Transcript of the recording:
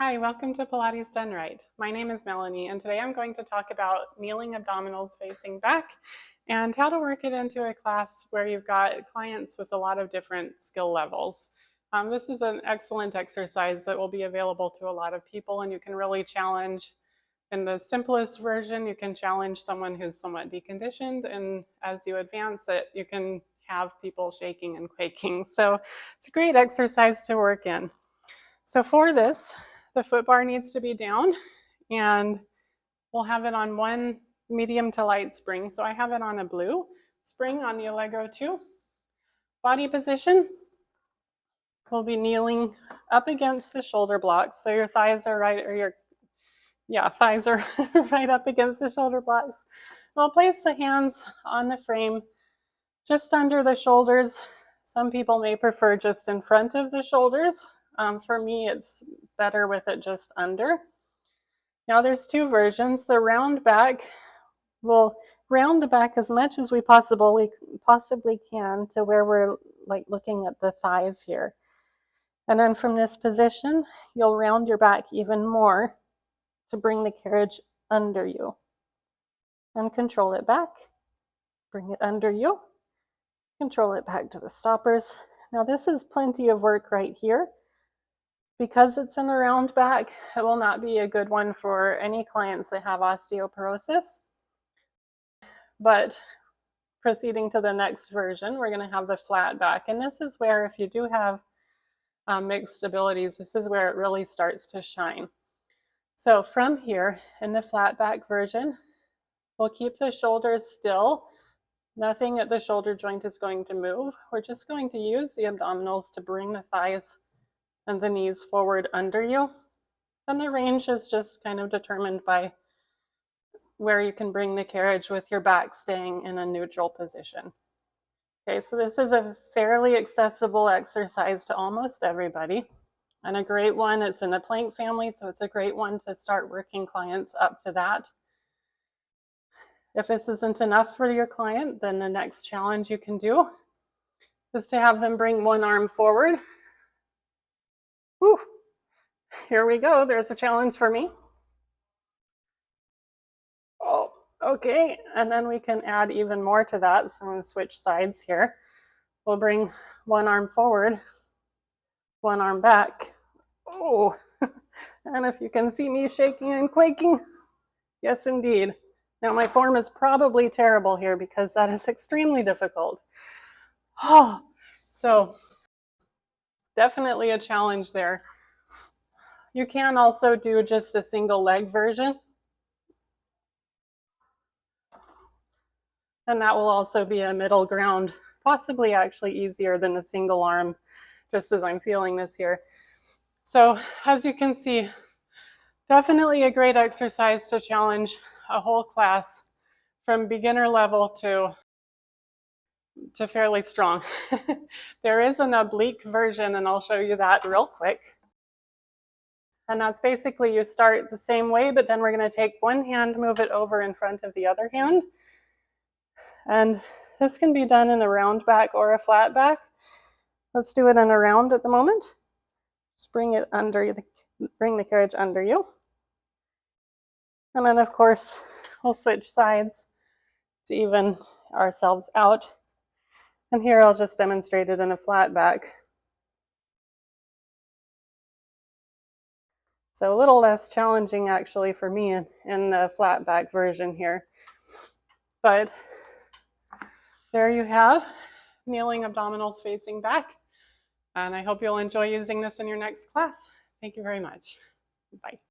Hi, welcome to Pilates Done Right. My name is Melanie, and today I'm going to talk about kneeling abdominals facing back and how to work it into a class where you've got clients with a lot of different skill levels. This is an excellent exercise that will be available to a lot of people, and you can really challenge. In the simplest version, you can challenge someone who's somewhat deconditioned, and as you advance it, you can have people shaking and quaking. So it's a great exercise to work in. So for this, the foot bar needs to be down, and we'll have it on one medium to light spring. So I have it on a blue spring on the Allegro 2. Body position, we'll be kneeling up against the shoulder blocks. So your thighs are right, or thighs are right up against the shoulder blocks. We'll place the hands on the frame just under the shoulders. Some people may prefer just in front of the shoulders. For me, it's better with it just under. Now there's two versions. The round back, we'll round the back as much as we possibly can to where we're like looking at the thighs here. And then from this position, you'll round your back even more to bring the carriage under you. And control it back, bring it under you, control it back to the stoppers. Now this is plenty of work right here. Because it's in the round back, it will not be a good one for any clients that have osteoporosis. But proceeding to the next version, we're going to have the flat back. And this is where, if you do have mixed abilities, this is where it really starts to shine. So from here, in the flat back version, we'll keep the shoulders still. Nothing at the shoulder joint is going to move. We're just going to use the abdominals to bring the thighs and the knees forward under you. And the range is just kind of determined by where you can bring the carriage with your back staying in a neutral position. Okay, so this is a fairly accessible exercise to almost everybody, and a great one. It's in the plank family, so it's a great one to start working clients up to that. If this isn't enough for your client, then the next challenge you can do is to have them bring one arm forward. Whew. Here we go. There's a challenge for me. Oh, okay. And then we can add even more to that. So I'm going to switch sides here. We'll bring one arm forward, one arm back. Oh, and if you can see me shaking and quaking, yes, indeed. Now my form is probably terrible here because that is extremely difficult. Oh, so definitely a challenge there. You can also do just a single leg version. And that will also be a middle ground, possibly actually easier than a single arm, just as I'm feeling this here. So as you can see, definitely a great exercise to challenge a whole class from beginner level to fairly strong. There is an oblique version, and I'll show you that real quick. And that's basically you start the same way, but then we're going to take one hand, move it over in front of the other hand. And this can be done in a round back or a flat back. Let's do it in a round at the moment. Just bring it under, bring the carriage under you. And then of course, we'll switch sides to even ourselves out. And here I'll just demonstrate it in a flat back. So a little less challenging actually for me in the flat back version here. But there you have kneeling abdominals facing back. And I hope you'll enjoy using this in your next class. Thank you very much. Bye.